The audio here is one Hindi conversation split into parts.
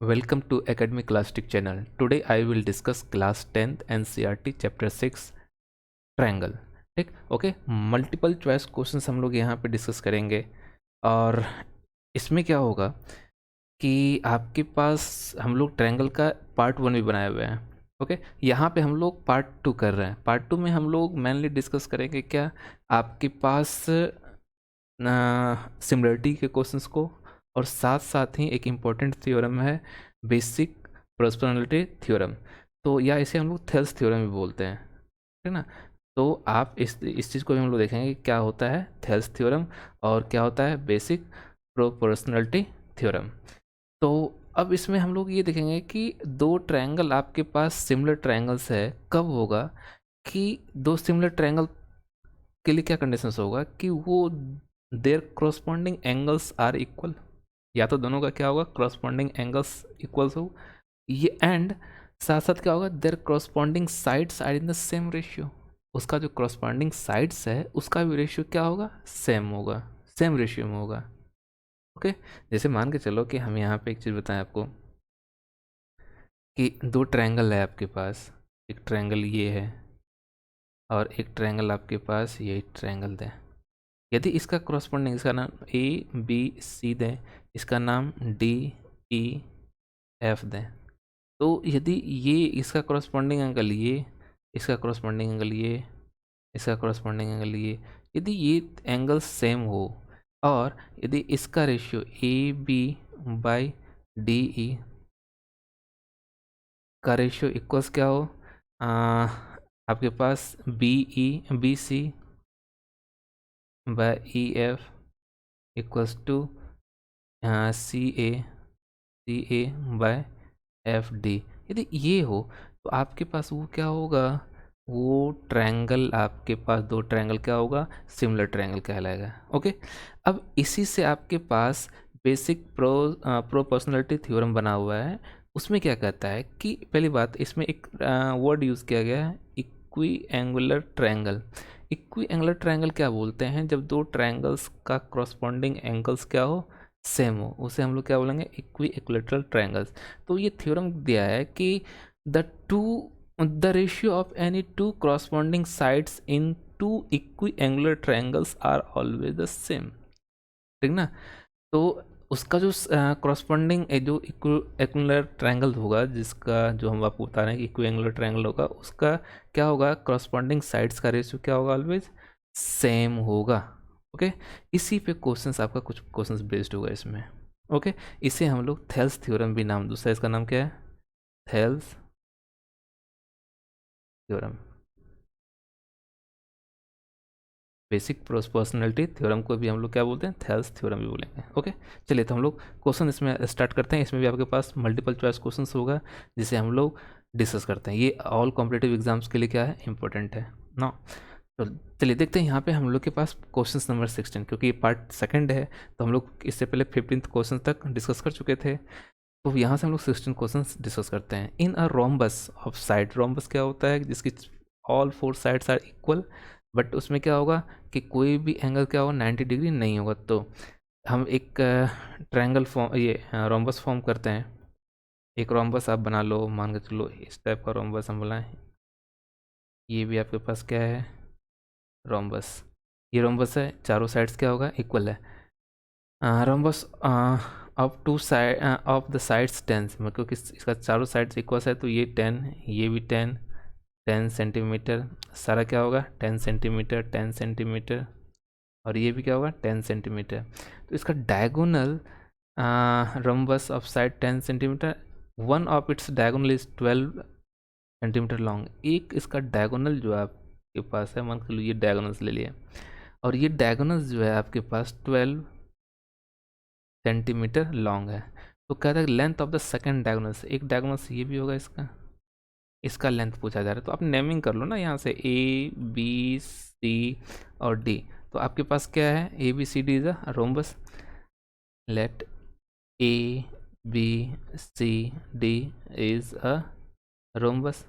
Welcome to Academic Classic channel. Today I will discuss class 10th NCERT chapter 6 triangle. ठीक, ओके। मल्टीपल चॉइस क्वेश्चंस हम लोग यहाँ पे डिस्कस करेंगे और इसमें क्या होगा कि आपके पास हम लोग ट्रायंगल का पार्ट 1 भी बनाए हुए हैं। ओके, यहाँ पे हम लोग पार्ट 2 कर रहे हैं। पार्ट 2 में हम लोग मेनली डिस्कस करेंगे क्या आपके पास सिमिलरिटी के क्वेश्चंस को, और साथ साथ ही एक इम्पॉर्टेंट थ्योरम है बेसिक प्रोपोर्शनलिटी थ्योरम, तो या इसे हम लोग थेल्स थ्योरम भी बोलते हैं, ठीक ना। तो आप इस चीज़ को भी हम लोग देखेंगे कि क्या होता है थेल्स थ्योरम और क्या होता है बेसिक प्रोपोर्शनलिटी थ्योरम। तो अब इसमें हम लोग ये देखेंगे कि दो ट्रायंगल आपके पास सिमिलर ट्रायंगल्स है, कब होगा कि दो सिमिलर ट्रायंगल के लिए क्या कंडीशंस होगा कि वो their corresponding angles are equal, या तो दोनों का क्या होगा क्रॉसपॉन्डिंग एंगल्स इक्वल्स हो, ये एंड साथ साथ क्या होगा their corresponding sides are in the same ratio, उसका जो क्रॉसपॉन्डिंग साइड्स है उसका भी रेशियो क्या होगा सेम होगा, सेम रेशियो में होगा। ओके, जैसे मान के चलो कि हम यहाँ पे एक चीज़ बताएं आपको कि दो ट्रायंगल है आपके पास, एक ट्रायंगल ये है और एक ट्रायंगल आपके पास ये ट्रायंगल दें। यदि इसका क्रॉसपॉन्डिंग, इसका नाम ए बी सी दें, इसका नाम डी ई एफ दें, तो यदि ये इसका क्रॉसपॉन्डिंग एंगल ये, इसका क्रॉसपॉन्डिंग एंगल ये, इसका क्रॉसपॉन्डिंग एंगल ये, यदि ये एंगल सेम हो और यदि इसका ratio A B by D E का रेशियो इक्वल्स क्या हो, आपके पास B C by E F equals to C A by F D, यदि ये हो तो आपके पास वो क्या होगा, वो ट्रायंगल आपके पास दो ट्रायंगल क्या होगा सिमिलर ट्रायंगल कहलाएगा। ओके, अब इसी से आपके पास बेसिक प्रोपोर्शनलिटी थ्योरम बना हुआ है। उसमें क्या कहता है कि पहली बात इसमें एक वर्ड यूज़ किया गया है equi angular triangle. Equi angular triangle क्या बोलते हैं, जब दो ट्रायंगल्स का क्रॉसपॉन्डिंग एंगल्स क्या हो सेम हो, उसे हम लोग क्या बोलेंगे इक्वी इक्विलेटरल ट्रायंगल्स। तो ये थ्योरम दिया है कि the ratio of any two corresponding sides in two equiangular triangles are always the same, ठीक ना। तो उसका जो क्रॉसपॉन्डिंग जो इक्विलेटरल ट्रायंगल होगा, जिसका जो हम आपको बता रहे हैं कि इक्वी एंगुलर ट्रायंगल होगा, उसका क्या होगा क्रॉसपॉन्डिंग साइड्स का रेशियो क्या होगा ऑलवेज सेम होगा। ओके, इसी पे क्वेश्चंस आपका कुछ क्वेश्चंस बेस्ड होगा इसमें। ओके, इसे हम लोग थेल्स थ्योरम भी नाम, दूसरा इसका नाम क्या है Thales theorem. Basic proportionality theorem को भी हम लोग क्या बोलते हैं थेल्स थ्योरम भी बोलेंगे। ओके, चलिए तो हम लोग क्वेश्चन इसमें स्टार्ट करते हैं। इसमें भी आपके पास मल्टीपल चॉइस क्वेश्चंस होगा जिसे हम लोग डिस्कस करते हैं। ये ऑल कॉम्पिटिटिव एग्जाम्स के लिए क्या है इंपॉर्टेंट है ना। तो चलिए देखते हैं यहाँ पे हम लोग के पास क्वेश्चन नंबर 16, क्योंकि ये पार्ट सेकंड है तो हम लोग इससे पहले 15th क्वेश्चन तक डिस्कस कर चुके थे। तो यहाँ से हम लोग 16 क्वेश्चन डिस्कस करते हैं। In a rhombus of side, rhombus क्या होता है जिसकी all four sides are equal, but उसमें क्या होगा कि कोई भी एंगल क्या होगा 90 डिग्री नहीं होगा। तो हम एक ट्रायंगल फॉर्म, ये रोम्बस फॉर्म करते हैं। एक रोम्बस आप बना लो, मान के चलो इस टाइप का रोम्बस हम बनाएं। ये भी आपके पास क्या है रोम्बस, ये रोम्बस है, चारों साइड्स क्या होगा इक्वल है। Rhombus of two side of the sides 10, मतलब क्योंकि इसका चारों साइड्स इक्वल है तो ये 10, ये भी 10, 10 सेंटीमीटर, सारा क्या होगा 10 सेंटीमीटर 10 सेंटीमीटर, और ये भी क्या होगा 10 सेंटीमीटर। तो इसका diagonal rhombus of side 10 centimetre, one of its diagonal is 12 centimetre long. एक इसका डायगोनल जो है आपके पास है, मान लो ये डायगोनल्स ले लिया, और ये डायगोनल्स जो है आपके पास 12 सेंटीमीटर लॉन्ग है। तो कहता है length of the second diagonals, एक डायगोनल्स ये भी होगा इसका, इसका लेंथ पूछा जा रहा है। तो आप नेमिंग कर लो ना यहाँ से ए बी सी और डी। तो आपके पास क्या है A B C D is a rhombus, let A B C D is a rhombus,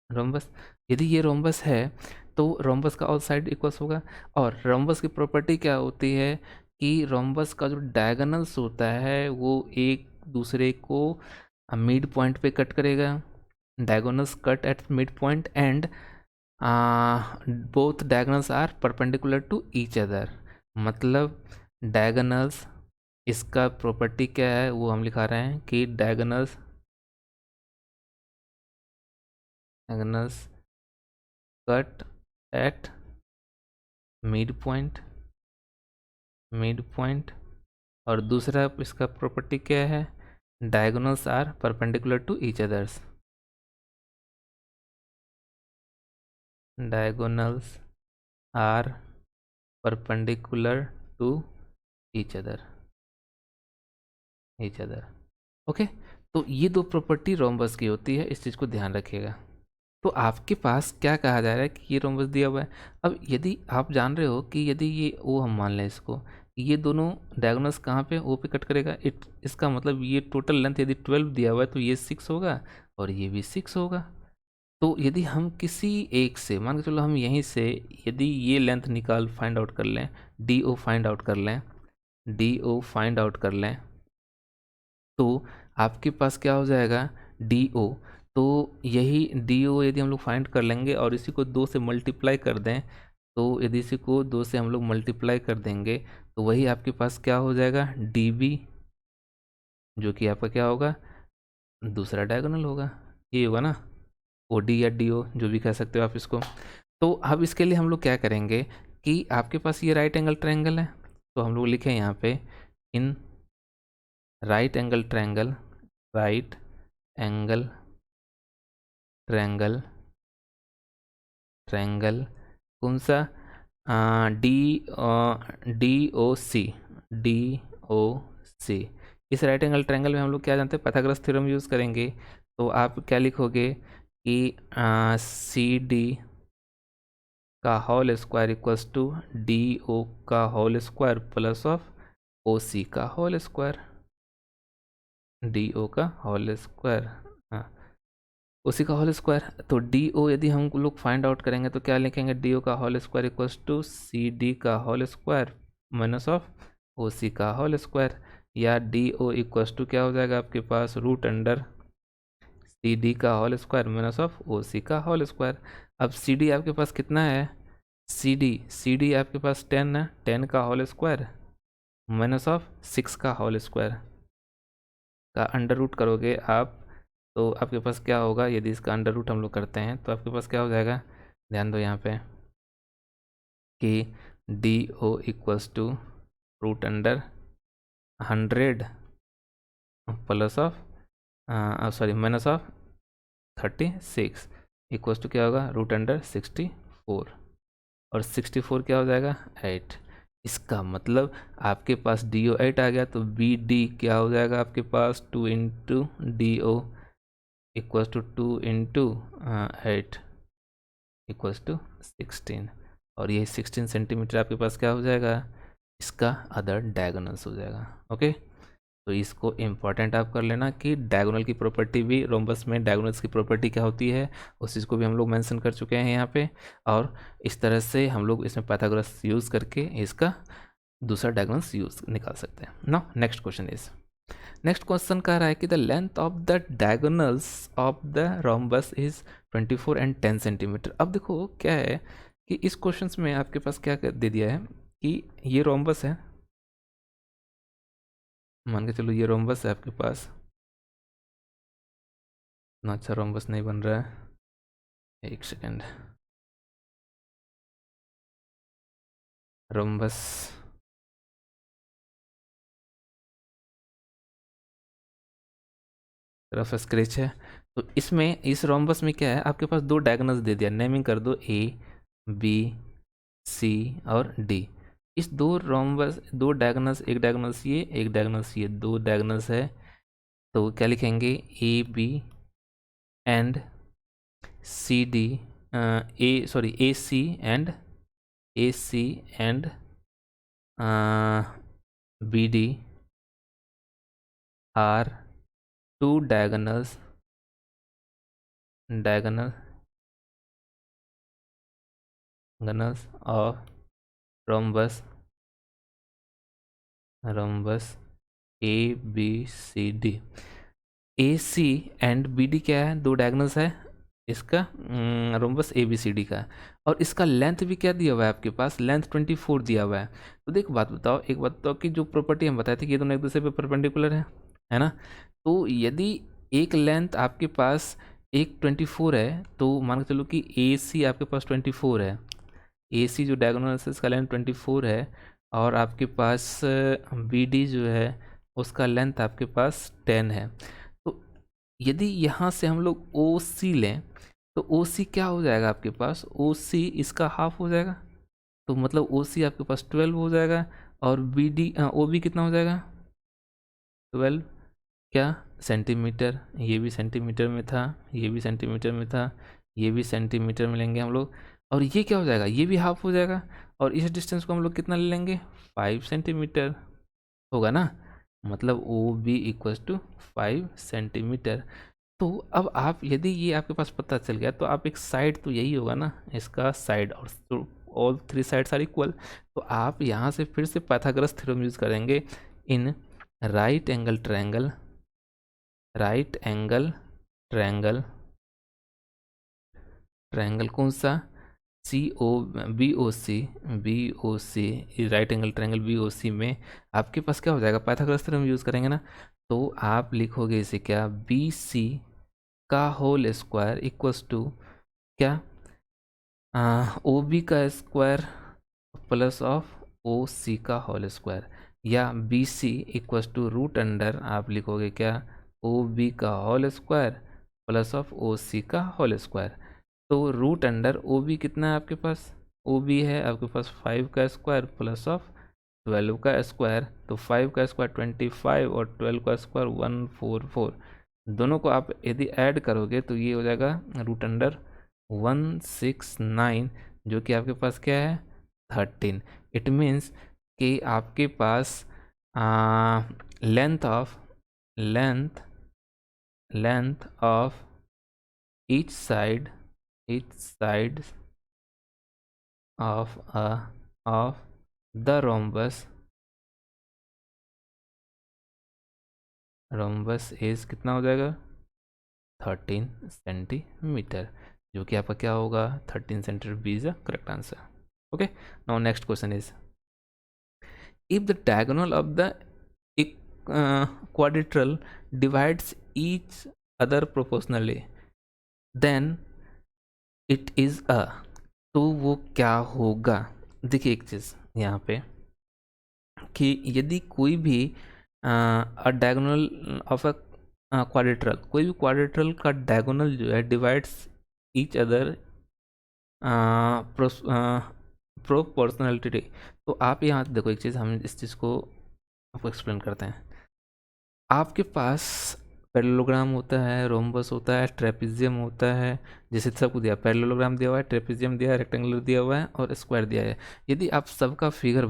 rhombus. यदि ये रोम्बस है तो रोम्बस का ऑल साइड इक्वल्स होगा। और रोम्बस की प्रॉपर्टी क्या होती है कि रोम्बस का जो डायगोनल्स होता है वो एक दूसरे को मिड पॉइंट पे कट करेगा। Diagonals cut at mid point and both diagonals are perpendicular to each other. मतलब डायगोनल्स, इसका प्रॉपर्टी क्या है वो हम लिखा रहे हैं कि diagonals diagonals cut at mid point, mid point. और दूसरा इसका प्रॉपर्टी क्या है, diagonals are perpendicular to each others. Diagonals are perpendicular to each other, each other. Okay, तो ये दो प्रॉपर्टी रोम्बस की होती है, इस चीज़ को ध्यान रखिएगा। तो आपके पास क्या कहा जा रहा है कि ये रोम्बस दिया हुआ है। अब यदि आप जान रहे हो कि यदि ये ओ, हम मान लें इसको, ये दोनों डायगोनल्स कहाँ पे ओ पे कट करेगा, इसका मतलब ये टोटल लेंथ यदि 12 दिया हुआ है तो ये 6 होगा और ये भी 6 होगा। तो यदि हम किसी एक से, मान के चलो हम यहीं से यदि ये लेंथ निकाल फाइंड आउट कर लें, डी ओ फाइंड आउट कर लें, डी ओ फाइंड आउट कर लें, तो आपके पास क्या हो जाएगा, डी ओ। तो यही डी ओ यदि हम लोग फाइंड कर लेंगे और इसी को 2 से मल्टीप्लाई कर दें, तो यदि इसी को 2 से हम लोग मल्टीप्लाई कर देंगे तो वही आपके पास क्या हो जाएगा, डी बी, जो कि आपका क्या होगा, दूसरा डायगोनल होगा। ये होगा ना, ओ डी या डी ओ जो भी कह सकते हो आप इसको। तो अब इसके लिए हम लोग क्या करेंगे कि आपके पास ये राइट एंगल ट्रायंगल है, तो हम लोग लिखें यहाँ पे इन right angle triangle, right angle triangle, triangle कौन सा, डी डी ओ सी, डी ओ सी। इस राइट एंगल ट्रायंगल में हम लोग क्या जानते हैं, पाइथागोरस थ्योरम यूज़ करेंगे। तो आप क्या लिखोगे कि सी डी का whole square equals to D O का whole square plus of O C का होल स्क्वायर, डी ओ का होल स्क्वायर, हाँ, उसी का होल स्क्वायर। तो डी ओ यदि हम लोग फाइंड आउट करेंगे तो क्या लिखेंगे, डी ओ का whole square equals to C D का whole square minus of O C का होल स्क्वायर। या डी ओ इक्वल्स टू क्या हो जाएगा आपके पास, रूट अंडर सी डी का whole square minus of O C का होल स्क्वायर। अब सी डी आपके पास कितना है, सी डी आपके पास 10 है, 10 का होल स्क्वायर माइनस ऑफ 6 का होल स्क्वायर का अंडर रूट करोगे आप, तो आपके पास क्या होगा, यदि इसका अंडर रूट हम लोग करते हैं तो आपके पास क्या हो जाएगा, ध्यान दो यहाँ पे कि D O equals to root under 100 plus of sorry minus of 36 equals to क्या होगा, रूट अंडर 64। और 64 क्या हो जाएगा, 8। इसका मतलब आपके पास डी ओ 8 आ गया, तो बी डी क्या हो जाएगा आपके पास, 2 into D O equals to 2 into 8 equals to 16। और ये 16 सेंटीमीटर आपके पास क्या हो जाएगा, इसका अदर डायगोनल्स हो जाएगा। ओके, तो इसको इम्पॉर्टेंट आप कर लेना कि डायगोनल की प्रॉपर्टी भी, रोम्बस में डायगोनल्स की प्रॉपर्टी क्या होती है उस चीज़ को भी हम लोग मेंशन कर चुके हैं यहाँ पे। और इस तरह से हम लोग इसमें पाइथागोरस यूज़ करके इसका दूसरा डायगोनल्स यूज निकाल सकते हैं। Now next question is, next question कह रहा है कि the length of the diagonals of the rhombus is 24 and 10 centimetre. अब देखो क्या है कि इस क्वेश्चन में आपके पास क्या दे दिया है कि ये रोम्बस है, मान के चलो ये रोम्बस है आपके पास, इतना अच्छा रोम्बस नहीं बन रहा है, एक सेकेंड, रोम्बस रफ स्केच है। तो इसमें इस रोम्बस में क्या है, आपके पास दो डायगोनल्स दे दिया, नेमिंग कर दो ए बी सी और डी। इस दो रोम्बस, दो डायगोनल्स, एक डायगोनल्स ये, एक डायगोनल्स ये, दो डायगोनल्स है। तो क्या लिखेंगे, A B and C D, A sorry A C and, A C and B D are two diagonals, diagonal diagonals of rhombus rhombus A B C D. A C and B D क्या है, दो डायगोनल्स है इसका rhombus A B C D का, और इसका लेंथ भी क्या दिया हुआ है आपके पास, लेंथ 24 दिया हुआ है। तो देख बात बताओ, एक बात बताओ कि जो प्रॉपर्टी हम बताए थे कि ये दोनों एक दूसरे पे परपेंडिकुलर है ना। तो यदि एक लेंथ आपके पास एक 24 है, तो मान के चलो कि ए सी आपके पास 24 है, ए सी जो डायगोनल है इसका लेंथ 24 है, और आपके पास बी डी जो है उसका लेंथ आपके पास 10 है। तो यदि यहाँ से हम लोग ओ सी लें, तो ओ सी क्या हो जाएगा आपके पास, ओ सी इसका हाफ हो जाएगा, तो मतलब ओ सी आपके पास 12 हो जाएगा, और बी डी ओ बी कितना हो जाएगा 12 क्या सेंटीमीटर, ये भी सेंटीमीटर में था, ये भी सेंटीमीटर में था, ये भी सेंटीमीटर में लेंगे हम लोग, और ये क्या हो जाएगा, ये भी हाफ हो जाएगा, और इस डिस्टेंस को हम लोग कितना ले लेंगे 5 सेंटीमीटर होगा ना, मतलब O B equals to 5 centimetre. तो अब आप यदि ये आपके पास पता चल गया, तो आप एक साइड तो यही होगा ना इसका साइड, और all three sides are equal, तो आप यहाँ से फिर से पाइथागोरस थ्योरम यूज करेंगे in right angle triangle, right angle triangle, triangle कौन सा, C O B O C, right angle triangle B O C में आपके पास क्या हो जाएगा, पाइथागोरस थ्योरम यूज़ करेंगे ना, तो आप लिखोगे इसे क्या, बी सी का होल स्क्वायर इक्वल्स टू क्या, ओ बी का square plus of O C का होल स्क्वायर, या B C equals to root under आप लिखोगे क्या, ओ बी का whole square plus of O C का होल स्क्वायर। तो रूट अंडर ओ बी कितना है आपके पास, ओ बी है आपके पास 5 का स्क्वायर प्लस ऑफ 12 का स्क्वायर, तो 5 का स्क्वायर 25 और 12 का स्क्वायर 144, दोनों को आप यदि ऐड करोगे तो ये हो जाएगा रूट अंडर 169, जो कि आपके पास क्या है 13। इट मीन्स कि आपके पास length of length length of each side of the rhombus is कितना हो जाएगा 13 सेंटीमीटर, जो कि आपका क्या होगा 13 centimetre B is the correct answer. Okay, now next question is, if the diagonal of the quadrilateral divides each other proportionally, then it is a, तो वो क्या होगा। देखिए एक चीज़ यहाँ पे कि यदि कोई भी डायगोनल ऑफ अ क्वाड्रेट्रल, कोई भी क्वाड्रेट्रल का डायगोनल जो है डिवाइड्स ईच अदर प्रोपोर्शनलिटी, तो आप यहाँ देखो एक चीज़, हम इस चीज़ को आपको एक्सप्लेन करते हैं। आपके पास पैरेललोग्राम होता है, रोम्बस होता है, ट्रेपेजियम होता है, जैसे सबको दिया, पैरेललोग्राम दिया हुआ है, ट्रेपेजियम दिया है, रेक्टेंगुलर दिया हुआ है और स्क्वायर दिया है। यदि आप सबका फिगर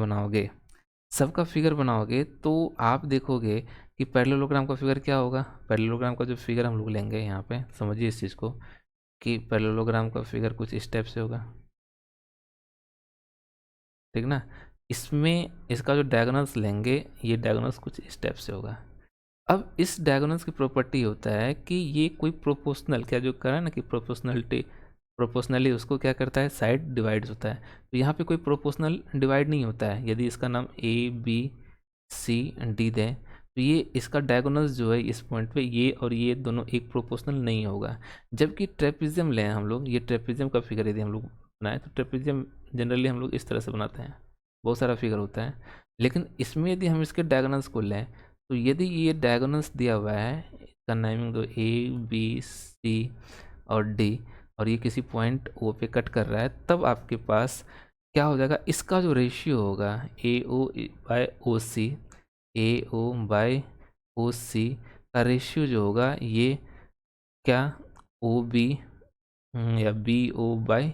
बनाओगे तो आप देखोगे कि पैरेललोग्राम का फिगर क्या होगा। पैरेललोग्राम का जो फिगर हम लोग लेंगे यहाँ पे, समझिए इस चीज़ को कि पैरेललोग्राम का फिगर कुछ इस टाइप से होगा, ठीक ना। इसमें इसका जो डायगोनल्स लेंगे, ये डायगोनल्स कुछ इस टाइप से होगा। अब इस डायगोनल्स की प्रॉपर्टी होता है कि ये कोई प्रोपोर्शनल, क्या जो करा ना कि प्रोपोर्शनली उसको क्या करता है, साइड डिवाइड्स होता है। तो यहाँ पे कोई प्रोपोर्शनल डिवाइड नहीं होता है। यदि इसका नाम ए बी सी डी दें, तो ये इसका डायगोनल्स जो है इस पॉइंट पे, ये और ये दोनों एक प्रोपोर्शनल नहीं होगा। जबकि ट्रेपेजियम लें हम लोग, ये ट्रेपेजियम का फिगर यदि हम लोग बनाएं, तो ट्रेपेजियम जनरली हम लोग इस तरह से बनाते हैं, बहुत सारा फिगर होता है। लेकिन इसमें यदि हम इसके डायगोनल्स को लें, तो यदि ये डायगोनल्स दिया हुआ है, इसका नामिंग दो ए बी सी और डी, और ये किसी पॉइंट ओ पे कट कर रहा है, तब आपके पास क्या हो जाएगा, इसका जो रेशियो होगा ए ओ by O C, A O by O C का रेशियो जो होगा, ये क्या ओ बी या B O by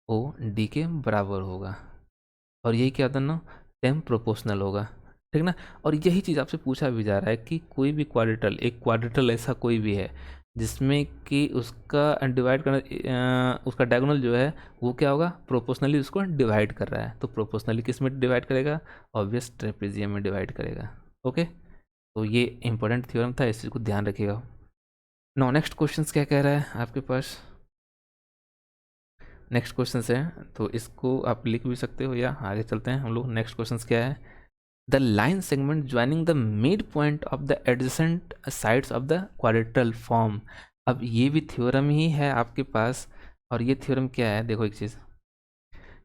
O D के बराबर होगा, और यही क्या दोनों सेम प्रोपोर्शनल होगा, ठीक ना। और यही चीज़ आपसे पूछा भी जा रहा है कि कोई भी क्वाड्रेटल, एक क्वाड्रेटल ऐसा कोई भी है जिसमें कि उसका डिवाइड करना उसका डायगोनल जो है वो क्या होगा, प्रोपोर्शनली उसको डिवाइड कर रहा है। तो प्रोपोर्शनली किस में डिवाइड करेगा, ऑब्वियस ट्रेपेजियम में डिवाइड करेगा। ओके, तो ये इंपॉर्टेंट थ्योरम था, इस चीज़ को ध्यान रखिएगा। नो नेक्स्ट क्वेश्चन क्या कह रहा है आपके पास, नेक्स्ट क्वेश्चन है तो इसको आप लिख भी सकते हो या आगे चलते हैं हम लोग। नेक्स्ट क्वेश्चन क्या है, the line segment joining the mid point of the adjacent sides of the quadrilateral form. अब ये भी थ्योरम ही है आपके पास, और ये थ्योरम क्या है, देखो एक चीज़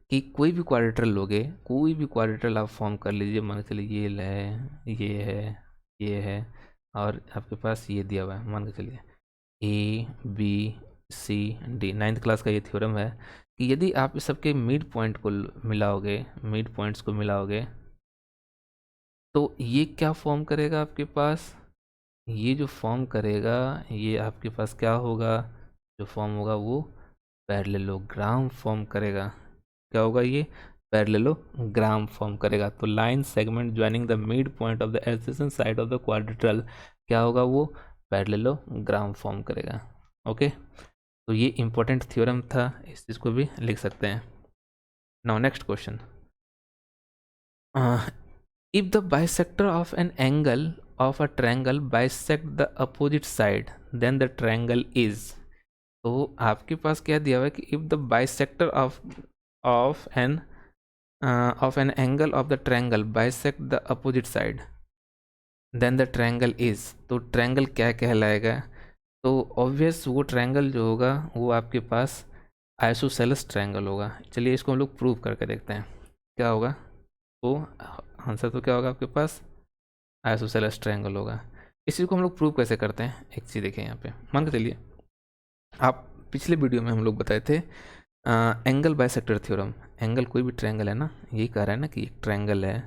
कि कोई भी क्वाड्रेटल लोगे, कोई भी क्वाड्रेटल आप फॉर्म कर लीजिए, मान के चलिए ये है, ये है, ये है, और आपके पास ये दिया हुआ है, मान के चलिए A B C D, ninth class का ये थ्योरम है कि यदि आप इस सबके मिड पॉइंट को मिलाओगे, मिड पॉइंट्स को मिलाओगे, तो ये क्या फॉर्म करेगा आपके पास, ये जो फॉर्म करेगा ये आपके पास क्या होगा, जो फॉर्म होगा वो पैरेललोग्राम फॉर्म करेगा। क्या होगा ये, पैरेललोग्राम फॉर्म करेगा। तो line segment joining the mid point of the adjacent side of the quadrilateral क्या होगा, वो पैरेललोग्राम फॉर्म करेगा। ओके, तो ये इंपॉर्टेंट थ्योरम था, इस चीज़ को भी लिख सकते हैं। Now next question, if the bisector of an angle of a triangle bisect the opposite side then the triangle is। तो आपके पास क्या दिया हुआ है कि if the bisector of an angle of the triangle bisect the opposite side then the triangle is। तो ट्रायंगल क्या कहलाएगा, तो ऑब्वियस वो ट्रायंगल जो होगा वो आपके पास आइसोसेलेस ट्रायंगल होगा। चलिए इसको हम लोग प्रूव करके देखते हैं क्या होगा। तो आंसर तो क्या होगा आपके पास, आइसोसेलेस ट्रायंगल होगा। इस चीज़ को हम लोग प्रूव कैसे करते हैं, एक चीज़ देखें यहाँ पे, मान के चलिए आप पिछले वीडियो में हम लोग बताए थे एंगल बाइसेक्टर थ्योरम। एंगल कोई भी ट्रायंगल है ना, यही कह रहा है ना कि एक ट्रायंगल है,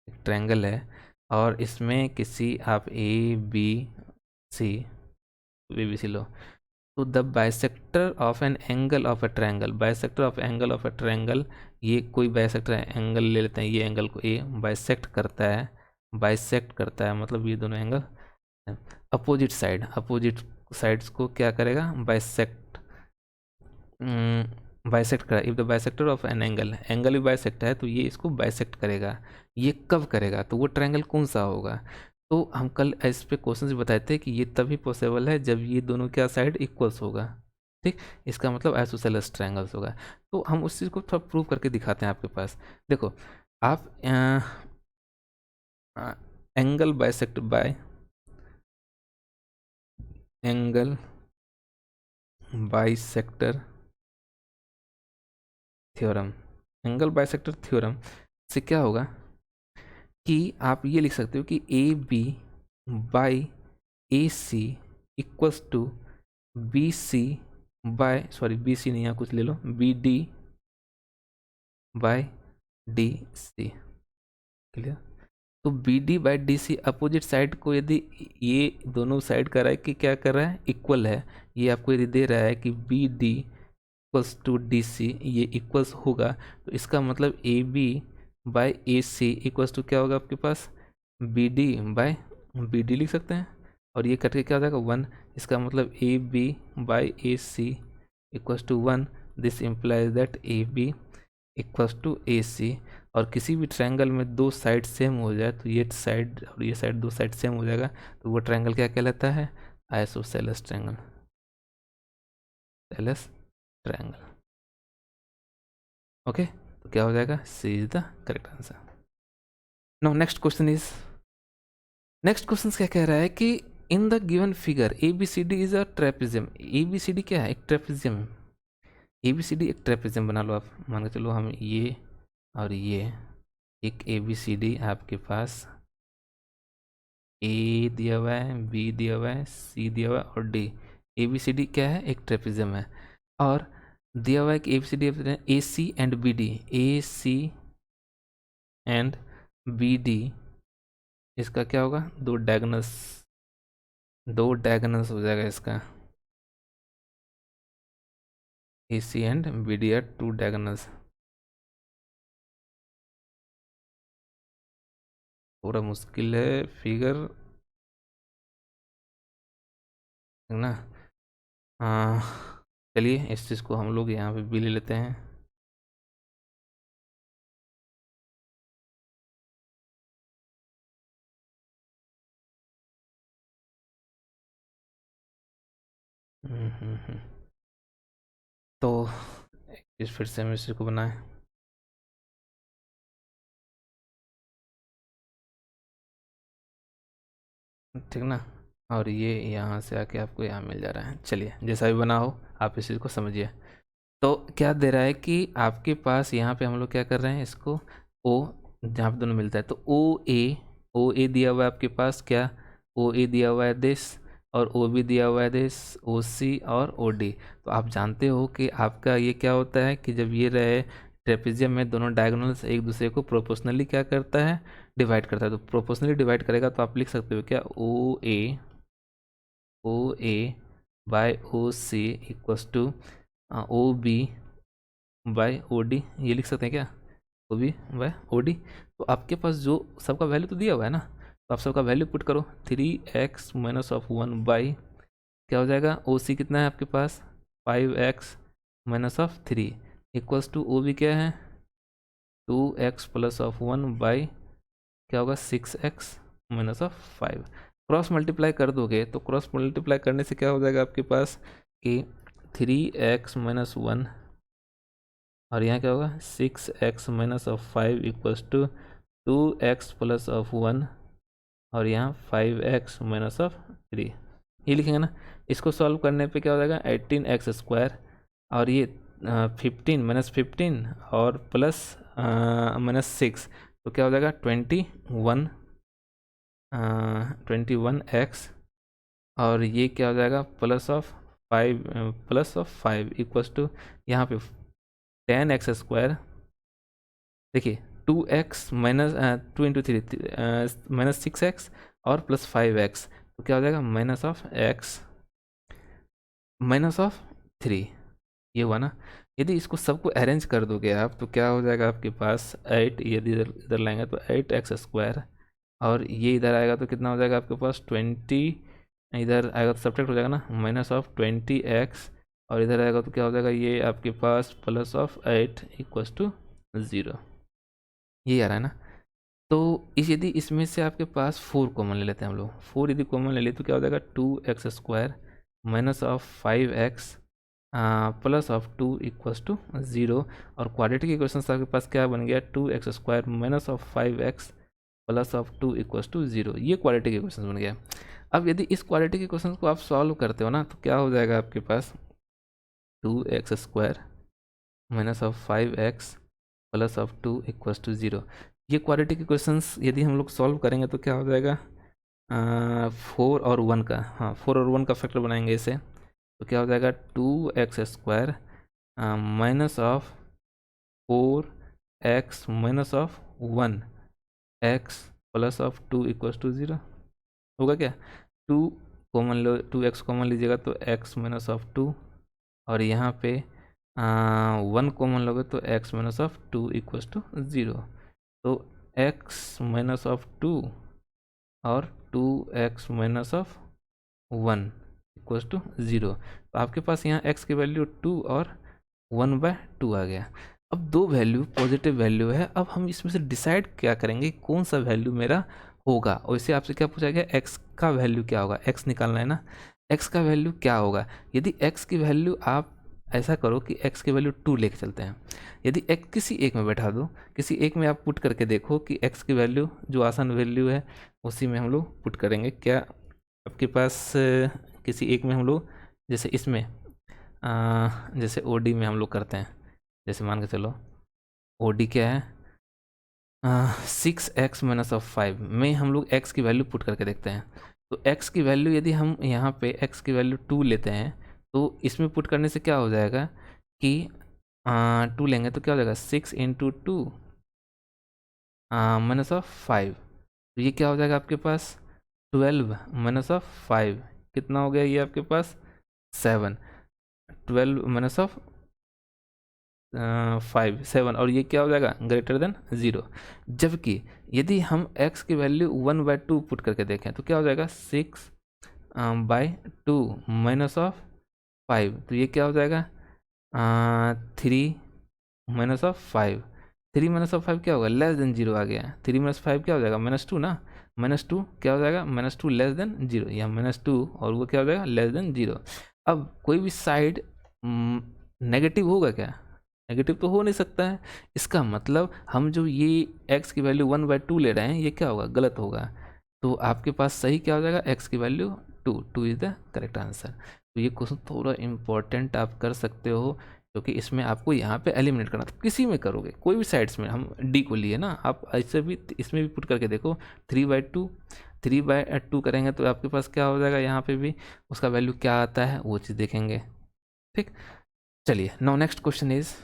एक ट्रायंगल है, और इसमें किसी आप A B C, B B C लो, तो the bisector of an angle of a triangle, bisector of angle of a triangle, ये कोई बाइसेक्टर एंगल ले लेते हैं, ये एंगल को ए बाइसेक्ट करता है, बाइसेक्ट करता है मतलब ये दोनों angle opposite side, opposite sides को क्या करेगा, बाइसेक्ट, बाइसेक्ट करा। If the bisector of an angle, angle भी बाइसेक्ट है तो ये इसको बाइसेक्ट करेगा। ये कब करेगा, तो वो ट्रायंगल कौन सा होगा। तो हम कल इस पे क्वेश्चन बताए थे कि ये तभी पॉसिबल है जब ये दोनों क्या साइड इक्वल्स होगा। ठीक, इसका मतलब आइसोसेलेस ट्रायंगल्स होगा। तो हम उस चीज़ को थोड़ा प्रूव करके दिखाते हैं आपके पास। देखो आप angle bisect bye angle bisector theorem, angle bisector theorem से क्या होगा कि आप ये लिख सकते हो कि A B by A C equals to B C by, sorry B C नहीं, यहाँ कुछ ले लो, B D by D C. Clear, तो B D by D C opposite side को यदि ये दोनों साइड कर रहा है कि क्या कर रहा है, इक्वल है, ये आपको यदि दे रहा है कि B D equals to D C, ये इक्वल्स होगा, तो इसका मतलब A B by A C equals to क्या होगा आपके पास, B D by B D लिख सकते हैं, और ये कट के क्या हो जाएगा 1। इसका मतलब A B by A C equals to 1। This implies that A B equals to A C. और किसी भी ट्रायंगल में दो साइड सेम हो जाए, तो ये साइड और ये साइड, दो साइड सेम हो जाएगा, तो वो ट्रायंगल क्या कहलाता है, आइसोसेलेस ट्रायंगल, सेलेस ट्रायंगल। ओके, तो क्या हो जाएगा, C is the correct answer. Now next question is, next question क्या कह रहा है कि in the given figure A B C D is a trapezium. A B C D क्या है, एक trapezium. A B C D एक ट्रेपेजियम बना लो आप, मान के चलो हम ये और ये, एक ए बी सी डी आपके पास ए दिया हुआ है, बी दिया हुआ है, सी दिया हुआ है और D. A B C D क्या है, एक ट्रेपेजियम है, और दिया हुआ है कि A B C D A C and B D, A C and B D, इसका क्या होगा, दो डायगोनल्स, दो डायगोनल्स हो जाएगा इसका, A C and B D are two diagonals. थोड़ा मुश्किल है फिगर, है ना। हाँ, चलिए इस चीज़ को हम लोग यहाँ पे भी ले लेते हैं। हम्म। तो इस फिर से हम इसी को बनाएं, ठीक ना। और ये यहाँ से आके आपको यहाँ मिल जा रहा है। चलिए जैसा भी बना हो आप इस चीज़ को समझिए। तो क्या दे रहा है कि आपके पास यहाँ पे हम लोग क्या कर रहे हैं, इसको ओ, जहाँ पे दोनों मिलता है तो ओ ए दिया हुआ है आपके पास, क्या ओ ए दिया हुआ है दिस, और ओ बी दिया हुआ है दिस, ओ सी और ओ डी। तो आप जानते हो कि आपका ये क्या होता है कि जब ये रहे ट्रेपेजियम में दोनों डायगोनल्स एक दूसरे को प्रोपोर्शनली क्या करता है, डिवाइड करता है। तो प्रोपोर्शनली डिवाइड करेगा तो आप लिख सकते हो क्या, O A by O C equals to O B by O D, ये लिख सकते हैं क्या, O B by O D. तो आपके पास जो सबका वैल्यू तो दिया हुआ है ना, तो आप सबका वैल्यू पुट करो। 3x-1 बाई क्या हो जाएगा, ओ सी कितना है आपके पास 5x-3 equals to O B क्या है 2x+1 बाई क्या होगा 6x-5। क्रॉस मल्टीप्लाई कर दोगे तो क्रॉस मल्टीप्लाई करने से क्या हो जाएगा आपके पास कि 3x-1 और यहाँ क्या होगा 6x-5 इक्वल्स टू 2x+1 और यहाँ 5x-3, ये लिखेंगे ना। इसको सॉल्व करने पे क्या हो जाएगा 18x² और ये 15 और प्लस -6 तो क्या हो जाएगा 21x और ये क्या हो जाएगा +5 इक्वल्स टू यहाँ पे 10x²। देखिए 2x माइनस 2 × 3 -6x और +5x तो क्या हो जाएगा -3, ये हुआ ना। यदि इसको सबको अरेंज कर दोगे आप तो क्या हो जाएगा आपके पास 8, यदि इधर इधर लाएंगे तो 8x² और ये इधर आएगा तो कितना हो जाएगा आपके पास 20, इधर आएगा तो सब्ट्रैक्ट हो जाएगा ना -20x और इधर आएगा तो क्या हो जाएगा ये आपके पास +8 इक्वल्स टू 0, ये आ रहा है ना। तो इस यदि इसमें से आपके पास 4 कॉमन ले लेते हैं हम लोग, 4 यदि कॉमन ले लिए तो क्या हो जाएगा 2x² -5x +2 इक्वल्स टू 0 और क्वाड्रेटिक इक्वेशन आपके पास क्या बन गया 2x² -5x +2 इक्वल्स टू 0, ये क्वाड्रेटिक इक्वेशन बन गया। अब यदि इस क्वाड्रेटिक इक्वेशन को आप सॉल्व करते हो ना तो क्या हो जाएगा आपके पास 2x² -5x +2 इक्वल्स टू 0। ये क्वाड्रेटिक इक्वेशंस यदि हम लोग सॉल्व करेंगे तो क्या हो जाएगा 4 और 1 का, हाँ 4 और 1 का फैक्टर बनाएंगे इसे तो क्या हो जाएगा 2x² -4x -1 x +2 equals to 0 होगा क्या। 2 कॉमन लो, 2x कॉमन लीजिएगा तो x -2 और यहाँ पे 1 कॉमन लोगे तो x -2 इक्वल्स टू 0। तो x -2 और 2x -1 इक्वल्स टू 0। तो आपके पास यहाँ x की वैल्यू 2 और 1/2 आ गया। अब दो वैल्यू पॉजिटिव वैल्यू है, अब हम इसमें से डिसाइड क्या करेंगे कौन सा वैल्यू मेरा होगा। और इसे आपसे क्या पूछा गया x का वैल्यू क्या होगा, x निकालना है ना, x का वैल्यू क्या होगा। यदि x की वैल्यू आप ऐसा करो कि x की वैल्यू 2 लेके चलते हैं, यदि x किसी एक में बैठा दो, किसी एक में आप पुट करके देखो कि x की वैल्यू जो आसान वैल्यू है उसी में हम लोग पुट करेंगे। क्या आपके पास किसी एक में हम लोग जैसे इसमें जैसे OD में हम लोग करते हैं, जैसे मान के चलो OD क्या है 6x -5 में हम लोग x की वैल्यू पुट करके देखते हैं। तो x की वैल्यू यदि हम यहाँ पे x की वैल्यू 2 लेते हैं तो इसमें पुट करने से क्या हो जाएगा कि 2 लेंगे तो क्या हो जाएगा 6 × 2 -5 तो ये क्या हो जाएगा आपके पास 12 -5 कितना हो गया ये आपके पास 7, 12 -5 7 और ये क्या हो जाएगा >0। जबकि यदि हम x की वैल्यू 1/2 पुट करके देखें तो क्या हो जाएगा 6 बाई 2 माइनस ऑफ 5, तो ये क्या हो जाएगा 3 माइनस ऑफ 5। 3 माइनस ऑफ 5 क्या होगा, लेस देन 0 आ गया। 3 माइनस 5 क्या हो जाएगा -2 ना, -2 क्या हो जाएगा -2 लेस देन 0, या -2 और वो क्या हो जाएगा लेस देन 0। अब कोई भी साइड नेगेटिव होगा क्या, नेगेटिव तो हो नहीं सकता है। इसका मतलब हम जो ये x की वैल्यू 1/2 ले रहे हैं ये क्या होगा, गलत होगा। तो आपके पास सही क्या हो जाएगा, x की value 2 is the correct answer. तो ये क्वेश्चन थोड़ा इम्पोर्टेंट आप कर सकते हो, क्योंकि इसमें आपको यहाँ पे एलिमिनेट करना, तो किसी में करोगे कोई भी साइड्स में, हम डी को लिए ना, आप ऐसे भी इसमें भी पुट करके देखो। 3/2 करेंगे तो आपके पास क्या हो जाएगा, यहाँ पे भी उसका वैल्यू क्या आता है वो चीज़ देखेंगे। ठीक, चलिए नाउ नेक्स्ट क्वेश्चन इज,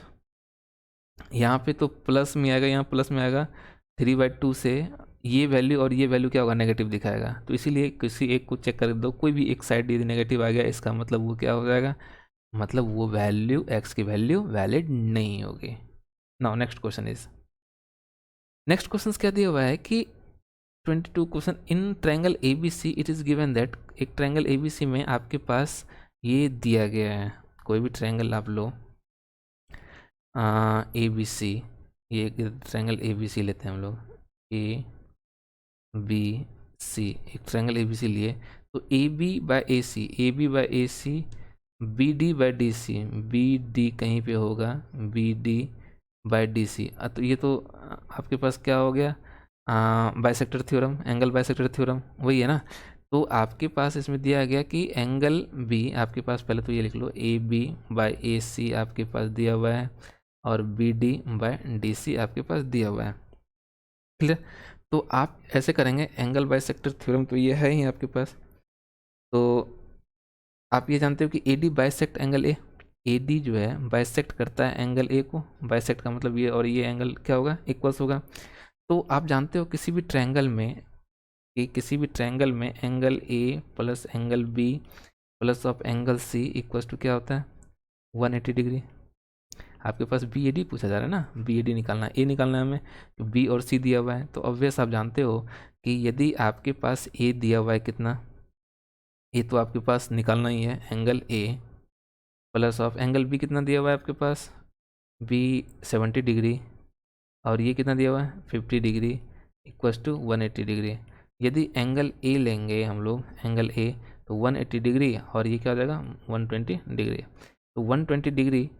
यहाँ पे तो प्लस में आएगा, यहाँ प्लस में आएगा। 3/2 से ये वैल्यू और ये वैल्यू क्या होगा, नेगेटिव दिखाएगा, तो इसीलिए किसी एक को चेक कर दो, कोई भी एक साइड यदि नेगेटिव आ गया इसका मतलब वो क्या हो जाएगा, मतलब वो वैल्यू x की वैल्यू वैलिड नहीं होगी। Now next question is, next question क्या दिया हुआ है कि 22 question, in triangle ABC it is given that, एक ट्रायंगल ABC में आपके पास ये दिया गया है, कोई भी ट्रायंगल आप लो ABC, ये ट्रायंगल ABC लेते हैं हम लोग, ABC, एक ट्रायंगल ABC लिए, तो AB/AC BD/DC, BD कहीं पे होगा, BD/DC, तो ये तो आपके पास क्या हो गया, bisector theorem, angle bisector theorem वही है ना। तो आपके पास इसमें दिया गया कि एंगल B आपके पास, पहले तो ये लिख लो AB/AC आपके पास दिया हुआ है, और BD/DC आपके पास दिया हुआ है, क्लियर। तो आप ऐसे करेंगे, एंगल बाइसेक्टर थ्योरम तो ये है ही आपके पास, तो आप ये जानते हो कि AD bisect angle A, AD जो है बाइसेक्ट करता है एंगल A को, बाइसेक्ट का मतलब ये और ये एंगल क्या होगा, इक्वल्स होगा। तो आप जानते हो किसी भी ट्रायंगल में, कि किसी भी ट्रायंगल में एंगल A प्लस एंगल B plus of angle C equals to क्या होता है, 180 डिग्री। आपके पास BAD पूछा जा रहा है ना, BAD निकालना है, A निकालना है हमें, तो B और C दिया हुआ है, तो ऑब्वियस आप जानते हो कि यदि आपके पास A दिया हुआ है कितना, A तो आपके पास निकालना ही है, angle A plus of angle B कितना दिया हुआ है आपके पास, B 70 डिग्री, और ये कितना दिया हुआ है 50 डिग्री, इक्वल्स टू 180 डिग्री। यदि एंगल A लेंगे हम लोग, एंगल A, तो 180 डिग्री, और ये क्या हो जाएगा 120 डिग्री, तो 120 डिग्री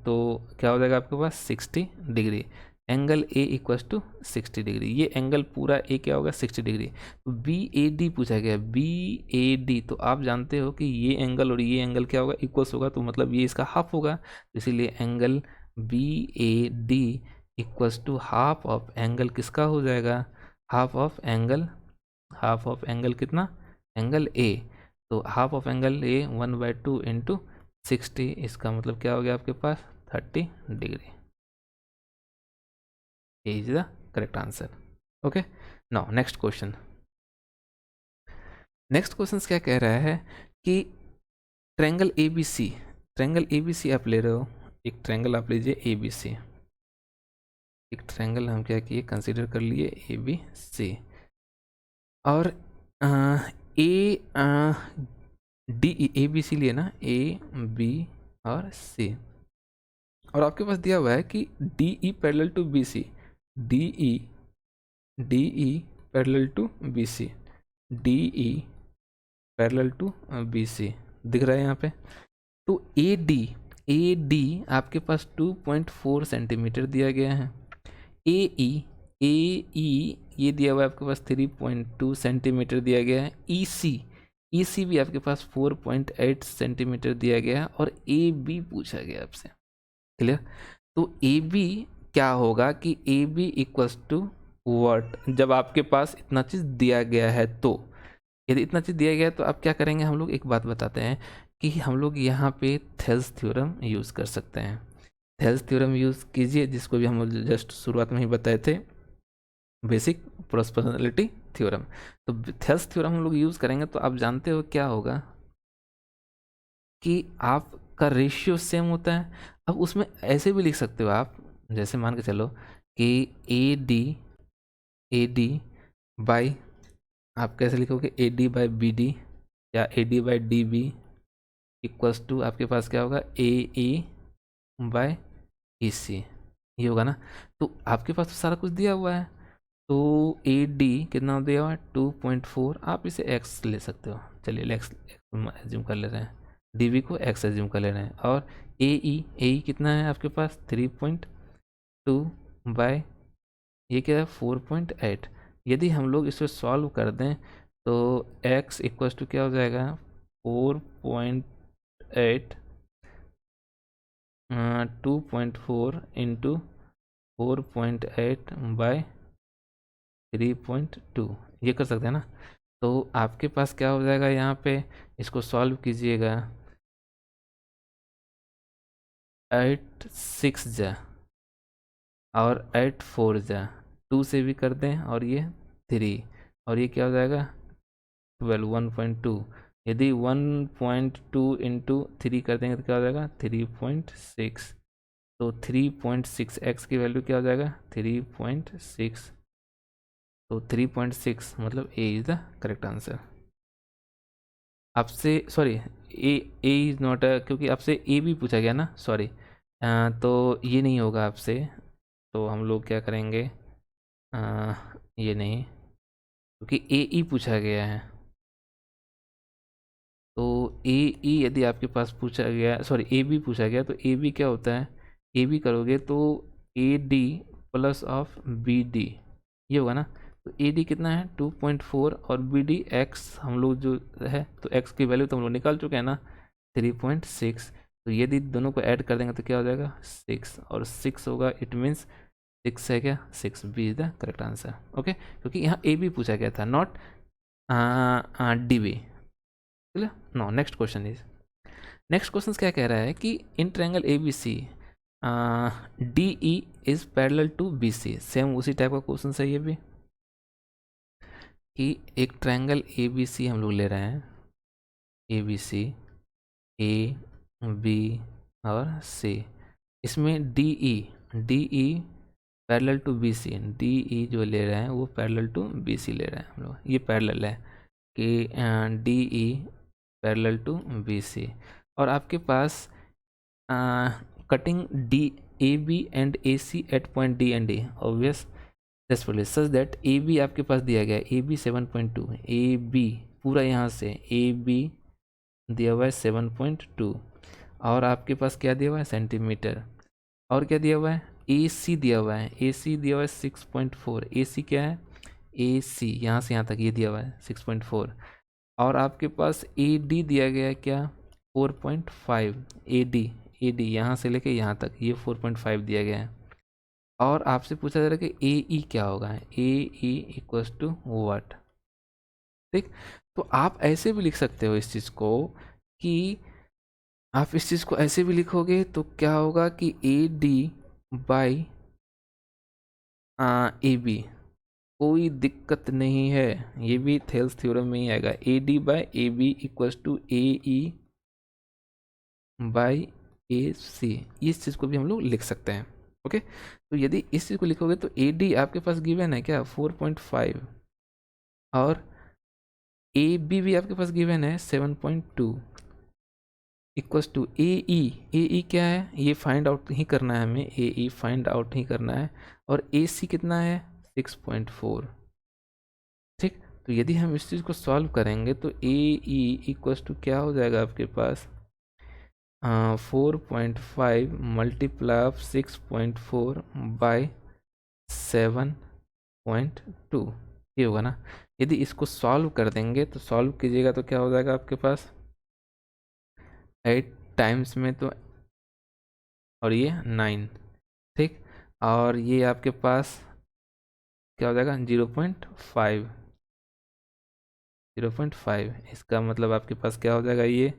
तो क्या हो जाएगा आपके पास 60 degree. Angle A equals to 60 degree, ये एंगल पूरा A क्या होगा 60 डिग्री। तो BAD पूछा गया, BAD, तो आप जानते हो कि ये एंगल और ये एंगल क्या होगा, इक्वल्स होगा, तो मतलब ये इसका हाफ होगा, इसीलिए angle BAD equals to half of angle किसका हो जाएगा, हाफ ऑफ एंगल कितना, एंगल A, तो half of angle A 1/2 into 60, इसका मतलब क्या हो गया आपके पास 30 डिग्री, ये is the correct answer. Okay, now next question, next question क्या कह रहा है कि ट्रायंगल ABC, ट्रायंगल ABC आप ले रहे हो, एक ट्रायंगल आप लीजिए ABC, एक ट्रायंगल हम क्या किए कंसीडर कर लिए ABC, और ए डी ABC लिए ना, AB और C, और आपके पास दिया हुआ है कि DE parallel to BC, DE parallel to BC, DE parallel to BC दिख रहा है यहाँ पे। तो AD आपके पास 2.4 सेंटीमीटर दिया गया है, AE ये दिया हुआ है आपके पास 3.2 सेंटीमीटर दिया गया है, EC भी आपके पास 4.8 सेंटीमीटर दिया गया है, और AB पूछा गया आपसे, क्लियर। तो AB क्या होगा कि AB इक्वल्स टू व्हाट, जब आपके पास इतना चीज़ दिया गया है, तो यदि इतना चीज़ दिया गया है तो आप क्या करेंगे, हम लोग एक बात बताते हैं कि हम लोग यहाँ पे थेल्स थ्योरम यूज़ कर सकते हैं। थेल्स थ्योरम यूज़ कीजिए, जिसको भी हम जस्ट शुरुआत में ही बताए थे, बेसिक प्रोपोर्शनलिटी थ्योरम। तो थेल्स थ्योरम हम लोग यूज़ करेंगे तो आप जानते हो क्या होगा कि आपका रेशियो सेम होता है। अब उसमें ऐसे भी लिख सकते हो आप, जैसे मान के चलो कि ए डी बाई आप कैसे लिखोगे, A D by B D या A D by D B equals to आपके पास क्या होगा, ए ई बाई ई सी, ये होगा ना। तो आपके पास तो सारा कुछ दिया हुआ है, तो ए डी कितना दिया हुआ है 2.4, आप इसे एक्स ले सकते हो, चलिए एक्स एज्यूम कर ले रहे हैं, डी बी को एक्स एज्यूम कर ले रहे हैं, और ए ई कितना है आपके पास 3.2 बाय ये क्या है 4.8। यदि हम लोग इसे सॉल्व कर दें तो x इक्वल्स टू क्या हो जाएगा 4.8 2.4 इंटू 4.8 बाय 3.2, ये कर सकते हैं ना। तो आपके पास क्या हो जाएगा यहाँ पे, इसको सॉल्व कीजिएगा, 8 6 जा और 8 4 जा, 2 से भी कर दें और ये 3, और ये क्या हो जाएगा 12 1.2। यदि 1.2 इंटू 3 कर देंगे तो क्या हो जाएगा 3.6, तो 3.6x की वैल्यू क्या हो जाएगा 3.6, तो 3.6 मतलब A is the correct answer. आपसे सॉरी, ए इज़ नॉट, क्योंकि आपसे ए भी पूछा गया ना, सॉरी, तो ये नहीं होगा आपसे, तो हम लोग क्या करेंगे, ये नहीं, क्योंकि ए ई पूछा गया है। तो ए ई यदि आपके पास पूछा गया, सॉरी ए बी पूछा गया, तो ए बी क्या होता है, ए बी करोगे तो A D plus of B D, ये होगा ना। तो ए डी कितना है 2.4 और बी डी एक्स हम लोग जो है, तो एक्स की वैल्यू तो हम लोग निकाल चुके हैं ना 3.6, तो यदि दोनों को ऐड कर देंगे तो क्या हो जाएगा 6, और 6 होगा, इट मीन्स 6 है क्या 6, B is the correct answer. Okay, क्योंकि यहाँ ए बी पूछा गया था, not D B. No, next question is, next question क्या कह रहा है कि in triangle A B C D E is parallel to B C, same उसी टाइप का क्वेश्चन है ये भी, कि एक ट्रायंगल ए बी सी हम लोग ले रहे हैं, ए बी सी, ए बी और सी, इसमें D E parallel to B C, D E जो ले रहे हैं वो पैरेलल टू बी सी ले रहे हैं हम लोग, ये पैरेलल है कि D E parallel to B C, और आपके पास cutting D A B and A C at point D and D obvious such that A B आपके पास दिया गया है, ए बी 7.2, ए बी पूरा यहाँ से ए बी दिया हुआ है 7.2, और आपके पास क्या दिया हुआ है सेंटीमीटर, और क्या दिया हुआ है ए सी दिया हुआ है, ए सी दिया हुआ है 6.4, ए सी क्या है ए सी यहाँ से यहाँ तक ये दिया हुआ है 6.4, और आपके पास ए डी दिया गया है क्या 4.5, ए डी यहाँ से लेके यहाँ तक ये 4.5 दिया गया है, और आपसे पूछा जा रहा है कि ए ई क्या होगा, ए ई इक्वल्स टू व्हाट। ठीक, तो आप ऐसे भी लिख सकते हो इस चीज़ को, कि आप इस चीज़ को ऐसे भी लिखोगे तो क्या होगा कि A D by A B, कोई दिक्कत नहीं है, ये भी थेल्स थ्योरम में ही आएगा, A D by A B equals to A E by A C, इस चीज़ को भी हम लोग लिख सकते हैं। ओके, तो यदि इस चीज़ को लिखोगे तो ए डी आपके पास गिवन है क्या 4.5, और ए बी भी आपके पास गिवन है 7.2 इक्वल्स टू ए ई क्या है, ये फाइंड आउट ही करना है हमें, ए ई फाइंड आउट ही करना है, और ए सी कितना है 6.4। ठीक, तो यदि हम इस चीज़ को सॉल्व करेंगे तो ए ई इक्वल्स टू क्या हो जाएगा आपके पास 4.5 मल्टीप्लाई ऑफ 6.4 बाई 7.2, ये होगा ना। यदि इसको सॉल्व कर देंगे तो सॉल्व कीजिएगा तो क्या हो जाएगा आपके पास 8 टाइम्स में तो, और ये 9, ठीक, और ये आपके पास क्या हो जाएगा 0.5, इसका मतलब आपके पास क्या हो जाएगा, ये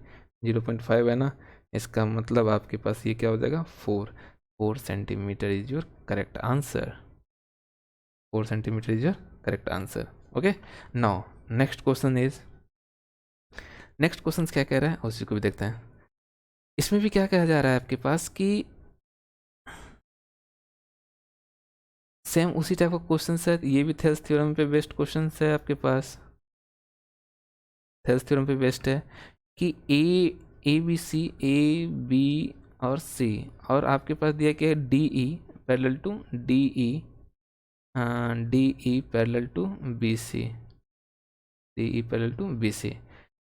0.5 है ना, इसका मतलब आपके पास ये क्या हो जाएगा 4 centimetre is your correct answer, 4 centimetre is your correct answer. Okay, now next question क्या कह रहा है उसी को भी देखते हैं। इसमें भी क्या कहा जा रहा है आपके पास कि सेम उसी टाइप का क्वेश्चन है, ये भी थेल्स थ्योरम पे बेस्ड क्वेश्चन है आपके पास, थेल्स थ्योरम पे बेस्ड है कि A B C, A B और सी, और आपके पास दिया क्या है, D E parallel to D E, D E parallel to B C, D E parallel to B C.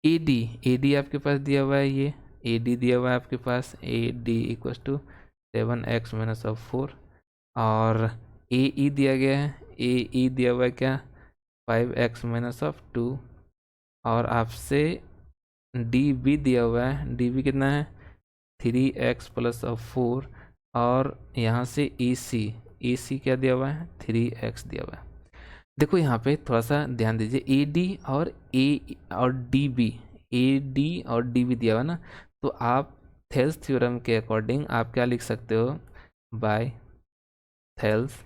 A D आपके पास दिया हुआ है, ये ए डी दिया हुआ है आपके पास, A D equals to 7x minus of 4, और ए ई दिया गया है, ए ई दिया हुआ है क्या, 5x माइनस ऑफ 2, और आपसे डी बी दिया हुआ है, डी बी कितना है 3x प्लस ऑफ 4, और यहाँ से ए सी क्या दिया हुआ है 3x दिया हुआ है। देखो यहाँ पे थोड़ा सा ध्यान दीजिए, ए डी और डी बी, ए डी और डी बी दिया हुआ ना, तो आप थेल्स थ्योरम के अकॉर्डिंग आप क्या लिख सकते हो, बाय थेल्स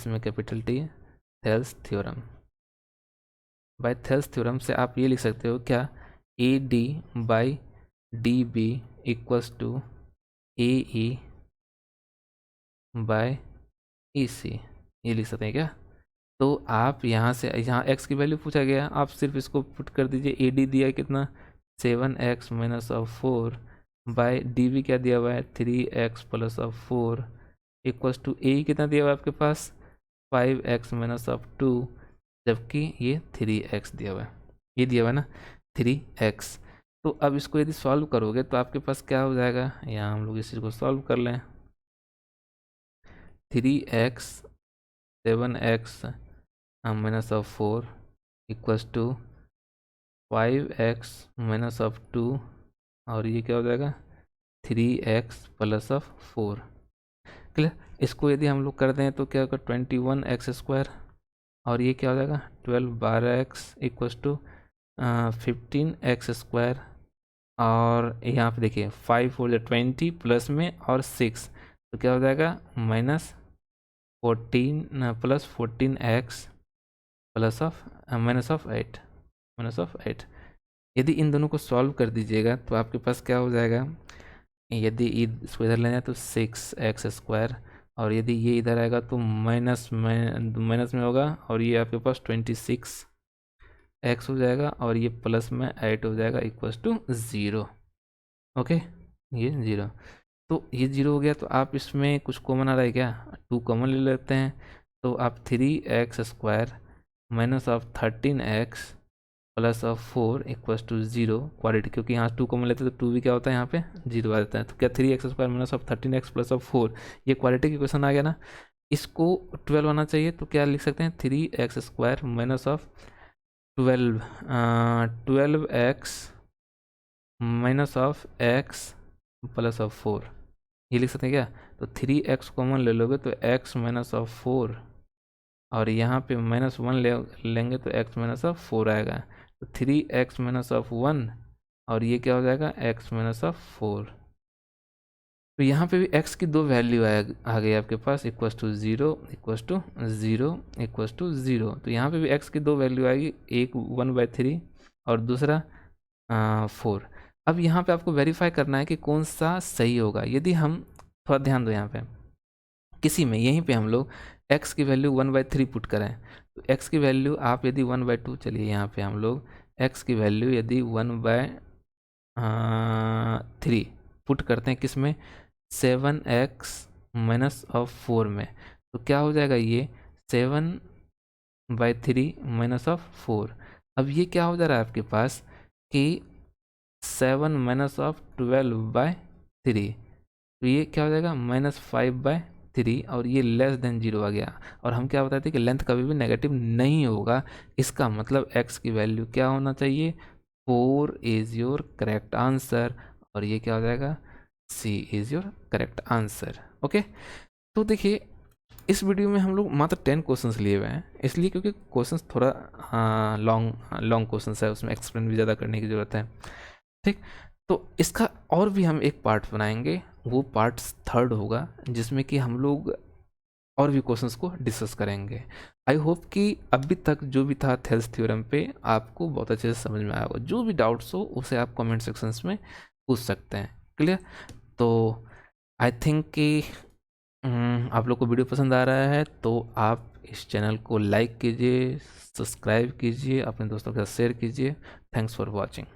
में capital T, Thales theorem, by Thales theorem से आप ये लिख सकते हो क्या, A D by D B equals to A E by E C, ये लिख सकते हैं क्या। तो आप यहाँ से, यहाँ x की वैल्यू पूछा गया, आप सिर्फ इसको पुट कर दीजिए, ए डी दिया है कितना 7x minus of 4 by D B क्या दिया हुआ है 3x plus of 4 equals to A कितना दिया हुआ है आपके पास 5x माइनस ऑफ 2, जबकि ये 3x दिया हुआ है, ये दिया हुआ है ना 3x। तो अब इसको यदि सॉल्व करोगे तो आपके पास क्या हो जाएगा, यहाँ हम लोग इस चीज़ को सॉल्व कर लें, 3x 7x minus of 4 equals to 5x minus of 2, और ये क्या हो जाएगा 3x प्लस ऑफ 4। क्लियर, इसको यदि हम लोग कर दें तो क्या होगा 21x स्क्वायर, और ये क्या हो जाएगा 12x equals to 15x square, और यहाँ पे देखिए 5 4 20 प्लस में और 6, तो क्या हो जाएगा minus 14 plus 14x plus of minus of 8। यदि इन दोनों को सॉल्व कर दीजिएगा तो आपके पास क्या हो जाएगा, यदि इसको इधर ले जाए तो 6x स्क्वायर, और यदि ये इधर आएगा तो माइनस में होगा, और ये आपके पास 26x हो जाएगा, और ये प्लस में 8 हो जाएगा इक्वल्स टू 0। ओके, ये 0, तो ये 0 हो गया, तो आप इसमें कुछ कॉमन आ रहा है क्या, 2 कॉमन ले लेते हैं, तो आप 3x square minus of 13x plus of 4 equals to 0 quadratic, क्योंकि यहाँ 2 कॉमन लेते हैं तो 2 भी क्या होता है यहाँ पे 0 आ जाता है, तो क्या 3x square minus of 13x plus of 4, ये क्वाड्रेटिक इक्वेशन आ गया ना। इसको 12 आना चाहिए, तो क्या लिख सकते हैं 3x square minus of 12x minus of x plus of 4, ये लिख सकते हैं क्या। तो 3x कॉमन ले लोगे तो x माइनस ऑफ 4, और यहाँ पे -1 लेंगे तो x माइनस ऑफ 4 आएगा, तो 3x माइनस ऑफ 1, और ये क्या हो जाएगा x माइनस ऑफ 4। तो यहाँ पे भी x की 2 वैल्यू आ गई आपके पास, equals to 0 equals to 0 equals to 0। तो यहाँ पे भी x की 2 वैल्यू आएगी, एक 1/3 और दूसरा 4। अब यहाँ पे आपको वेरीफाई करना है कि कौन सा सही होगा। यदि हम थोड़ा ध्यान दो, यहाँ पे किसी में यहीं पे हम लोग x की वैल्यू 1/3 पुट करें, तो x की वैल्यू आप यदि 1/2, चलिए यहाँ पे हम लोग x की वैल्यू यदि 1/3 पुट करते हैं किस में 7x माइनस ऑफ 4 में, तो क्या हो जाएगा ये 7/3 माइनस ऑफ 4। अब ये क्या हो जा रहा है आपके पास कि 7 माइनस ऑफ 12/3, तो ये क्या हो जाएगा -5/3, और ये लेस देन 0 आ गया। और हम क्या बताते हैं कि लेंथ कभी भी नेगेटिव नहीं होगा, इसका मतलब x की वैल्यू क्या होना चाहिए 4 इज़ योर करेक्ट आंसर, और ये क्या हो जाएगा C is your correct answer. Okay, तो देखिए इस वीडियो में हम लोग मात्र 10 क्वेश्चंस लिए हुए हैं, इसलिए क्योंकि क्वेश्चंस थोड़ा लॉन्ग क्वेश्चंस है, उसमें एक्सप्लेन भी ज़्यादा करने की ज़रूरत है। ठीक, तो इसका और भी हम एक पार्ट बनाएंगे, वो पार्ट 3 होगा, जिसमें कि हम लोग और भी क्वेश्चंस को डिस्कस करेंगे। आई होप कि अभी तक जो भी था थेल्स थ्योरम पे आपको बहुत अच्छे से समझ में आया होगा। जो भी डाउट्स हो उसे आप कमेंट सेक्शंस में पूछ सकते हैं। क्लियर, तो आई थिंक कि आप लोग को वीडियो पसंद आ रहा है, तो आप इस चैनल को लाइक कीजिए, सब्सक्राइब कीजिए, अपने दोस्तों के साथ शेयर कीजिए। Thanks for watching.